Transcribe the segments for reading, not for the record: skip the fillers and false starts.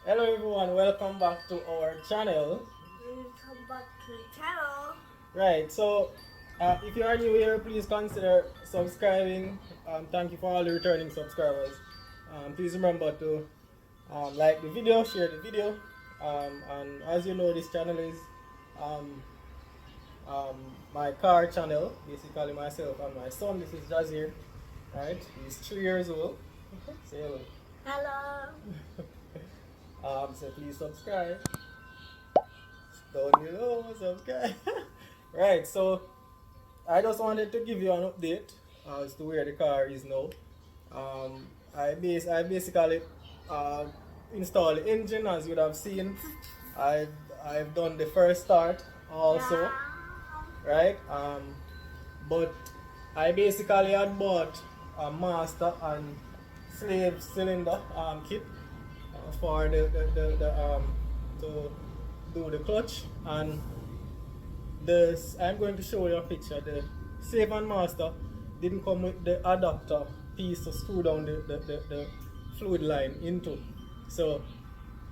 Hello everyone, welcome back to our channel. Welcome back to the channel. Right, so if you are new here, please consider subscribing. Thank you for all the returning subscribers. Please remember to like the video, share the video. And as you know, this channel is um, um, my car channel, basically myself and my son. This is Jazir, right? He's 3 years old. Say hello. Hello. So please subscribe. Don't you know, subscribe. Right, so I just wanted to give you an update as to where the car is now. I basically uh, installed the engine, as you would have seen. I've I've done the first start also, right? But I basically had bought a master and slave cylinder kit for the to do the clutch, and this I'm going to show you a picture. The slave and master didn't come with the adapter piece to screw down the fluid line into, so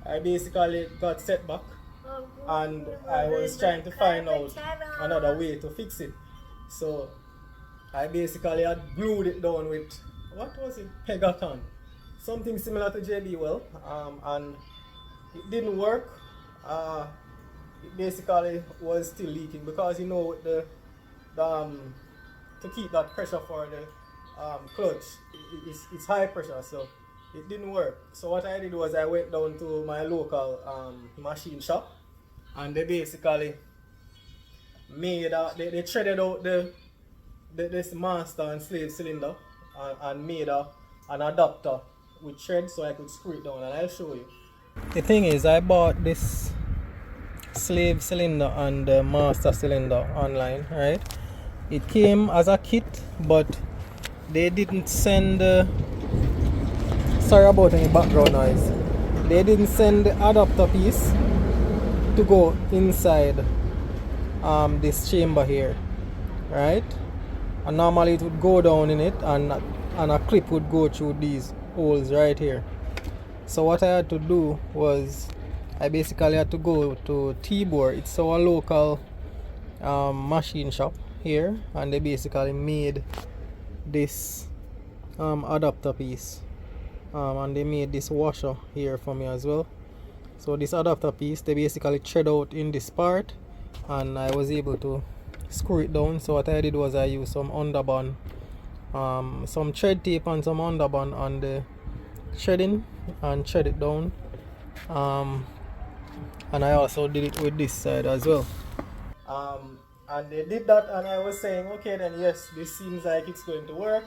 I basically got set back and I was trying to find out another way to fix it. So I basically had glued it down with, what was it, Pegaton, something similar to JB Well, and it didn't work. It basically was still leaking because, you know, with the to keep that pressure for the clutch, it's high pressure, so it didn't work. So what I did was I went down to my local machine shop, and they basically made they threaded out this master and slave cylinder, and made an adapter with thread so I could screw it down, and I'll show you. The thing is, I bought this slave cylinder and the master cylinder online, right? It came as a kit, but they didn't send sorry about any background noise. They didn't send the adapter piece to go inside this chamber here, right? And normally it would go down in it, and a clip would go through these holes right here. So what I had to do was I basically had to go to T-Bore. It's our local machine shop here, and they basically made this adapter piece, and they made this washer here for me as well. So this adapter piece, they basically thread out in this part, and I was able to screw it down. So what I did was I used some underband, some thread tape and some underband on the threading, and thread it down. And I also did it with this side as well. And they did that, and I was saying, okay, then yes, this seems like it's going to work.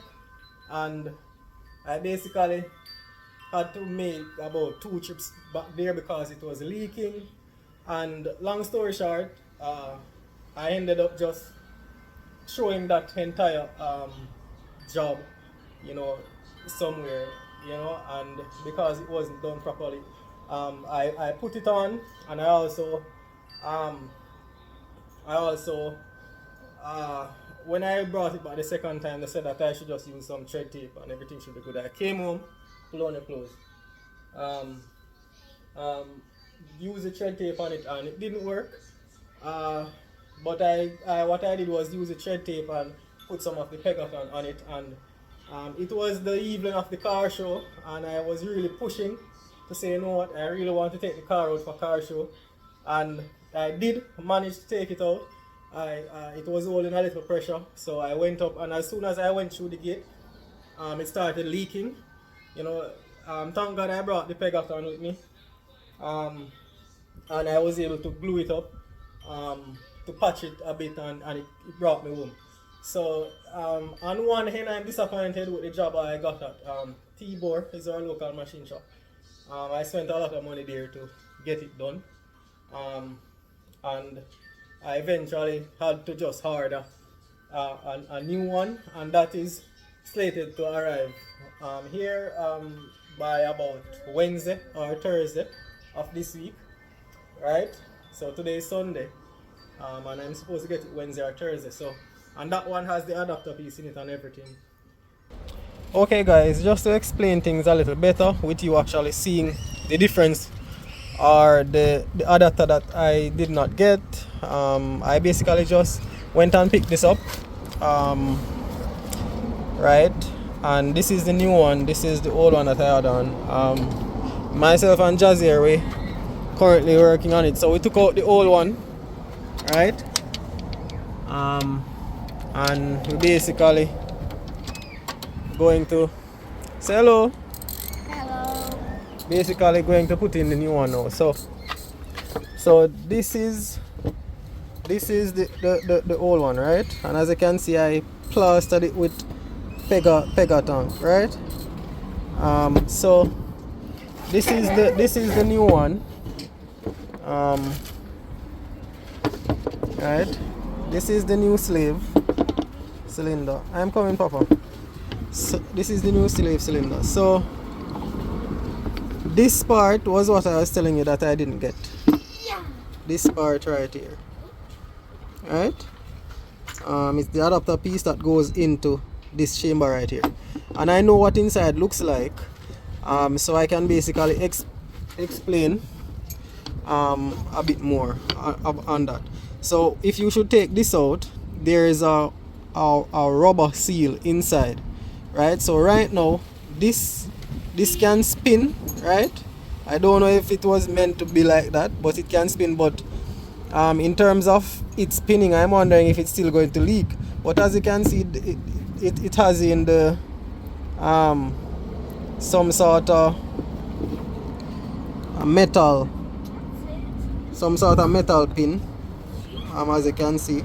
And I basically had to make about 2 trips back there because it was leaking. And long story short, I ended up just throwing that entire job, you know, somewhere, you know, and because it wasn't done properly. I put it on, and I also when I brought it back the second time, they said that I should just use some thread tape and everything should be good. I came home, pull on the clothes, use the thread tape on it, and it didn't work. But what I did was use the thread tape and put some of the Pegaton on it, and it was the evening of the car show, and I was really pushing to say, you know what, I really want to take the car out for car show, and I did manage to take it out. It was holding a little pressure, so I went up, and as soon as I went through the gate, it started leaking. You know, thank God I brought the Pegaton with me, and I was able to glue it up, to patch it a bit, and it brought me home. So on one hand, I'm disappointed with the job I got at T-Bore, is our local machine shop. I spent a lot of money there to get it done, and I eventually had to just order a new one, and that is slated to arrive here by about Wednesday or Thursday of this week, right? So today is Sunday, and I'm supposed to get it Wednesday or Thursday. So, and that one has the adapter piece in it and everything. Okay guys, just to explain things a little better with you actually seeing the difference or the adapter that I did not get. I basically just went and picked this up, right? And this is the new one. This is the old one that I had on. Myself and Jazier, we currently working on it. So we took out the old one, right? And we basically going to say hello. Hello. Basically going to put in the new one now. So this is the old one, right? And as you can see, I plastered it with Pegaton, right? So this is the new one, right? This is the new slave cylinder. I'm coming, Papa. So this is the new slave cylinder. So this part was what I was telling you that I didn't get. Yeah. This part right here, right? It's the adapter piece that goes into this chamber right here, and I know what inside looks like, so I can basically explain a bit more on that. So if you should take this out, there is a rubber seal inside, right? So right now this can spin, right? I don't know if it was meant to be like that, but it can spin. But in terms of it spinning, I'm wondering if it's still going to leak. But as you can see, it has in the some sort of metal, pin, as you can see,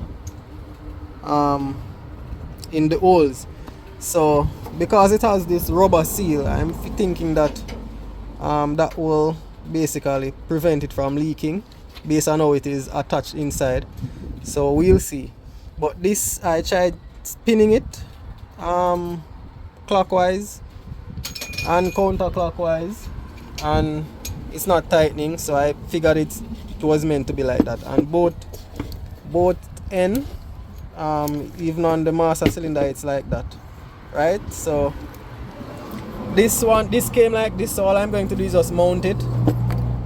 in the holes. So because it has this rubber seal, I'm thinking that that will basically prevent it from leaking based on how it is attached inside. So we'll see. But this, I tried spinning it clockwise and counterclockwise, and it's not tightening, so I figured it was meant to be like that. And both end, even on the master cylinder, it's like that, right? So this came like this. So all I'm going to do is just mount it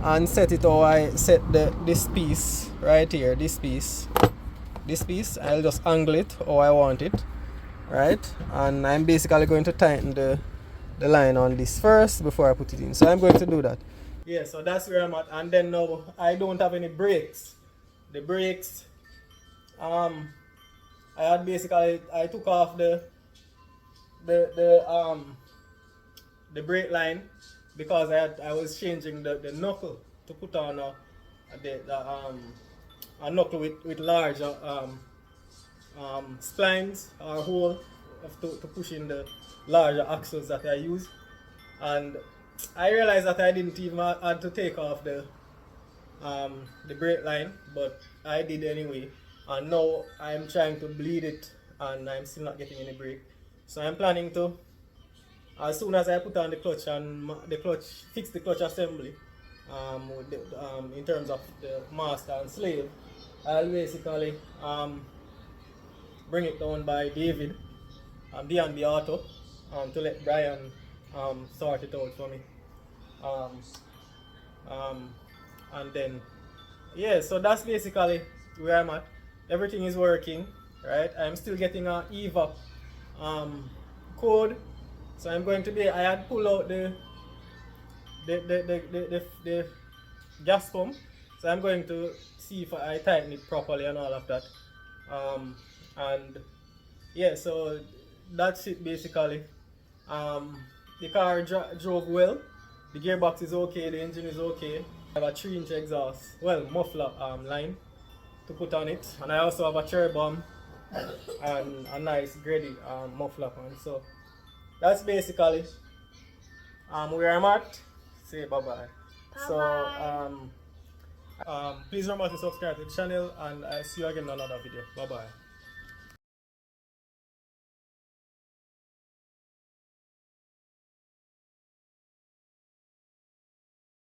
and set it how I set this piece right here. This piece I'll just angle it how I want it, right? And I'm basically going to tighten the line on this first before I put it in. So I'm going to do that. Yeah, so that's where I'm at. And then now I don't have any brakes. The brakes, I took off the brake line because I was changing the knuckle to put on a knuckle with larger splines or hole to push in the larger axles that I use. And I realized that I didn't even have to take off the brake line, but I did anyway. And now I'm trying to bleed it, and I'm still not getting any brake. So I'm planning to, as soon as I put on the clutch and fix the clutch assembly, in terms of the master and slave, I'll basically bring it down by David and beyond the auto, to let Brian sort it out for me. And then, yeah, so that's basically where I'm at. Everything is working, right? I'm still getting an EVA code. So I'm going to be, I had pulled out the gas pump. So I'm going to see if I tighten it properly and all of that. And yeah, so that's it basically. The car drove well. The gearbox is okay, the engine is okay. I have a 3-inch exhaust, well, muffler line to put on it. And I also have a cherry bomb and a nice graded muffler on. So that's basically where I'm at. Say bye bye. So please remember to subscribe to the channel, and I'll see you again in another video. Bye bye.